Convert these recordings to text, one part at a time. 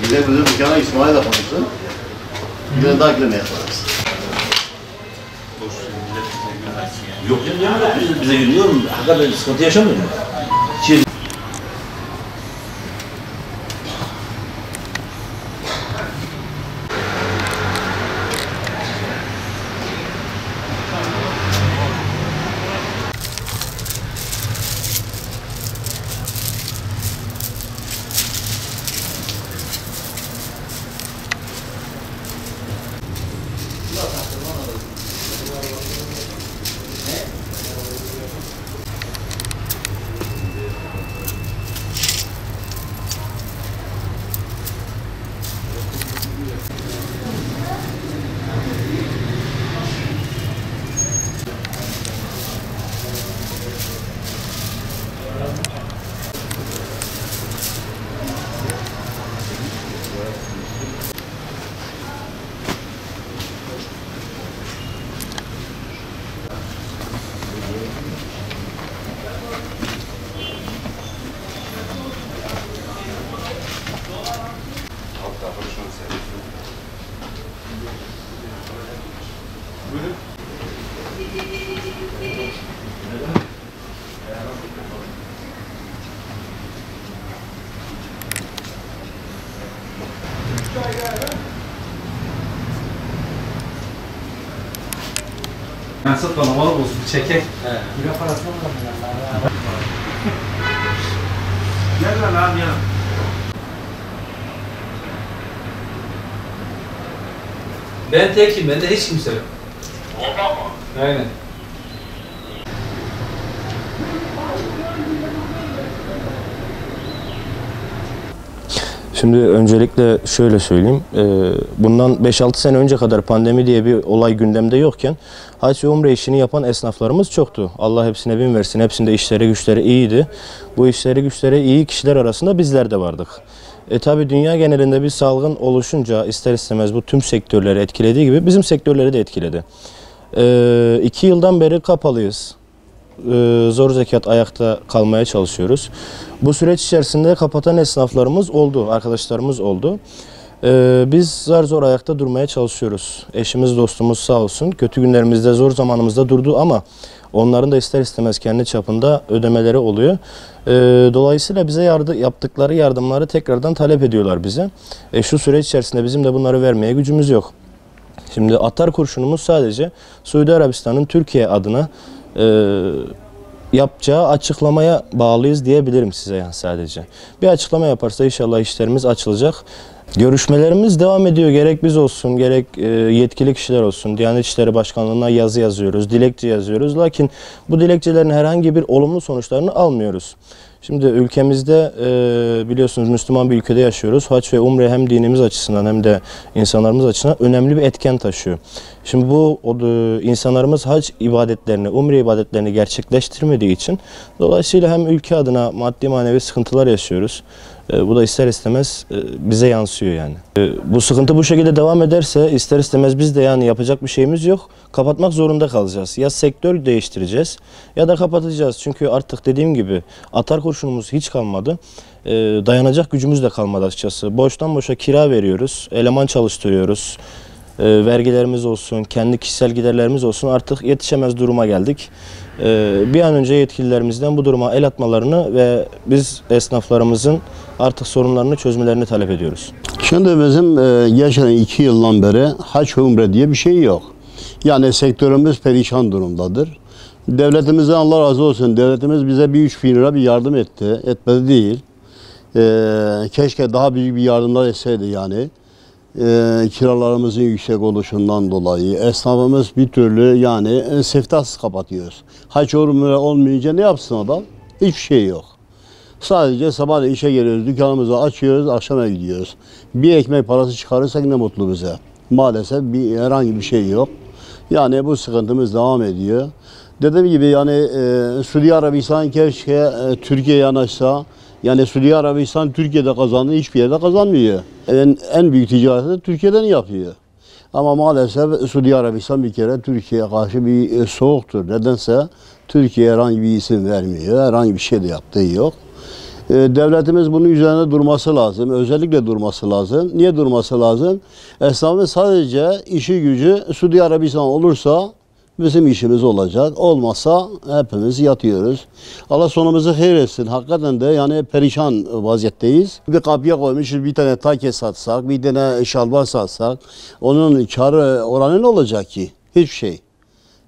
Bir de bizim dükkana İsmail de konuşsun. Bir de daha güzel yaparız. Yok ya, bize geliyor mu? Hakikaten sıkıntı yaşamıyor mu? Nasıl kalabalık olsun, çekek. Bira parasını mı gel lan abi ya. Ben tekim, bende hiç kimse yok. Aynen. Şimdi öncelikle şöyle söyleyeyim, bundan 5-6 sene önce kadar pandemi diye bir olay gündemde yokken hac ve umre işini yapan esnaflarımız çoktu. Allah hepsine bin versin, hepsinde işleri güçleri iyiydi. Bu işleri güçleri iyi kişiler arasında bizler de vardık. Tabi dünya genelinde bir salgın oluşunca ister istemez bu tüm sektörleri etkilediği gibi bizim sektörleri de etkiledi. 2 yıldan beri kapalıyız. Zor zekat ayakta kalmaya çalışıyoruz. Bu süreç içerisinde kapatan esnaflarımız oldu, arkadaşlarımız oldu. Biz zar zor ayakta durmaya çalışıyoruz. Eşimiz, dostumuz sağ olsun. Kötü günlerimizde, zor zamanımızda durdu ama onların da ister istemez kendi çapında ödemeleri oluyor. Dolayısıyla bize yaptıkları yardımları tekrardan talep ediyorlar bize. Şu süreç içerisinde bizim de bunları vermeye gücümüz yok. Şimdi atar kurşunumuz sadece Suudi Arabistan'ın Türkiye adına yapacağı açıklamaya bağlıyız diyebilirim size yani sadece. Bir açıklama yaparsa inşallah işlerimiz açılacak. Görüşmelerimiz devam ediyor. Gerek biz olsun, gerek yetkili kişiler olsun. Diyanet İşleri Başkanlığı'na yazı yazıyoruz, dilekçe yazıyoruz. Lakin bu dilekçelerin herhangi bir olumlu sonuçlarını almıyoruz. Şimdi ülkemizde biliyorsunuz Müslüman bir ülkede yaşıyoruz. Hac ve umre hem dinimiz açısından hem de insanlarımız açısından önemli bir etken taşıyor. Şimdi bu insanlarımız hac ibadetlerini, umre ibadetlerini gerçekleştirmediği için dolayısıyla hem ülke adına maddi manevi sıkıntılar yaşıyoruz. Bu da ister istemez bize yansıyor yani. Bu sıkıntı bu şekilde devam ederse ister istemez biz de yani yapacak bir şeyimiz yok. Kapatmak zorunda kalacağız. Ya sektör değiştireceğiz ya da kapatacağız. Çünkü artık dediğim gibi atar kurşunumuz hiç kalmadı. Dayanacak gücümüz de kalmadı açıkçası. Boştan boşa kira veriyoruz, eleman çalıştırıyoruz. Vergilerimiz olsun, kendi kişisel giderlerimiz olsun artık yetişemez duruma geldik. Bir an önce yetkililerimizden bu duruma el atmalarını ve biz esnaflarımızın artık sorunlarını çözmelerini talep ediyoruz. Şimdi bizim geçen 2 yıldan beri hac ve umre diye bir şey yok. Yani sektörümüz perişan durumdadır. Devletimizden Allah razı olsun. Devletimiz bize bir 3.000 lira bir yardım etti. Etmedi değil. Keşke daha büyük bir yardımlar etseydi yani. Kiralarımızın yüksek oluşundan dolayı esnafımız bir türlü yani siftahsız kapatıyoruz. Haç umre olmayınca ne yapsın adam? Hiçbir şey yok. Sadece sabah işe geliyoruz, dükkanımızı açıyoruz, akşama gidiyoruz. Bir ekmek parası çıkarırsak ne mutlu bize. Maalesef herhangi bir şey yok. Yani bu sıkıntımız devam ediyor. Dediğim gibi yani Suudi Arabistan keşke Türkiye'ye yanaşsa. Yani Suudi Arabistan Türkiye'de kazandığı hiçbir yerde kazanmıyor. En büyük ticareti de Türkiye'den yapıyor. Ama maalesef Suudi Arabistan bir kere Türkiye'ye karşı bir soğuktur. Nedense Türkiye herhangi bir isim vermiyor. Herhangi bir şey de yaptığı yok. Devletimiz bunun üzerine durması lazım. Özellikle durması lazım. Niye durması lazım? Esnafımız sadece işi gücü Suudi Arabistan olursa bizim işimiz olacak. Olmazsa hepimiz yatıyoruz. Allah sonumuzu hayır etsin. Hakikaten de yani perişan vaziyetteyiz. Bir kapıya koymuşuz, bir tane take satsak, bir tane şalvar satsak, onun karı oranı ne olacak ki? Hiçbir şey.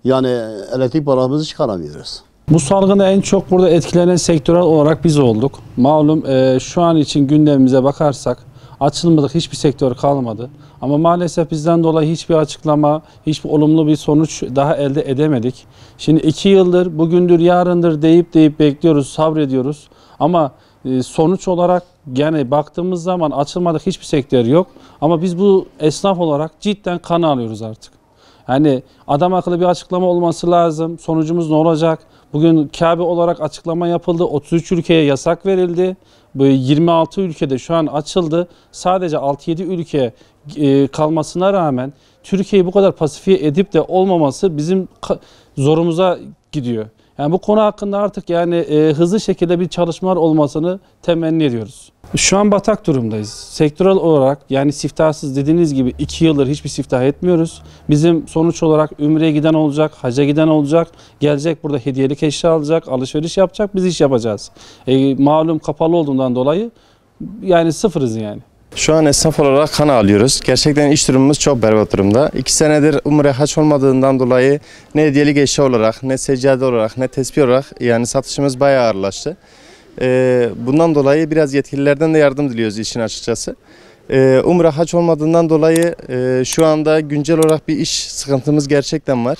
Yani elektrik paramızı çıkaramıyoruz. Bu salgını en çok burada etkilenen sektörel olarak biz olduk. Malum şu an için gündemimize bakarsak açılmadık hiçbir sektör kalmadı. Ama maalesef bizden dolayı hiçbir açıklama, hiçbir olumlu bir sonuç daha elde edemedik. Şimdi 2 yıldır, bugündür, yarındır deyip bekliyoruz, sabrediyoruz. Ama sonuç olarak yani baktığımız zaman açılmadık hiçbir sektör yok. Ama biz bu esnaf olarak cidden kan alıyoruz artık. Yani adam akıllı bir açıklama olması lazım. Sonucumuz ne olacak? Bugün Kabe olarak açıklama yapıldı. 33 ülkeye yasak verildi. Bu 26 ülkede şu an açıldı. Sadece 6-7 ülke kalmasına rağmen Türkiye'yi bu kadar pasifiye edip de olmaması bizim zorumuza gidiyor. Yani bu konu hakkında artık yani hızlı şekilde bir çalışmalar olmasını temenni ediyoruz. Şu an batak durumdayız. Sektörel olarak yani siftahsız dediğiniz gibi 2 yıldır hiçbir siftah etmiyoruz. Bizim sonuç olarak Ümre'ye giden olacak, hacca giden olacak, gelecek burada hediyelik eşya alacak, alışveriş yapacak, biz iş yapacağız. Malum kapalı olduğundan dolayı yani sıfırız yani. Şu an esnaf olarak kan alıyoruz. Gerçekten iş durumumuz çok berbat durumda. 2 senedir umre haç olmadığından dolayı ne hediyelik eşya olarak, ne seccade olarak, ne tesbih olarak yani satışımız bayağı ağırlaştı. Bundan dolayı biraz yetkililerden de yardım diliyoruz işin açıkçası. Umre haç olmadığından dolayı şu anda güncel olarak bir iş sıkıntımız gerçekten var.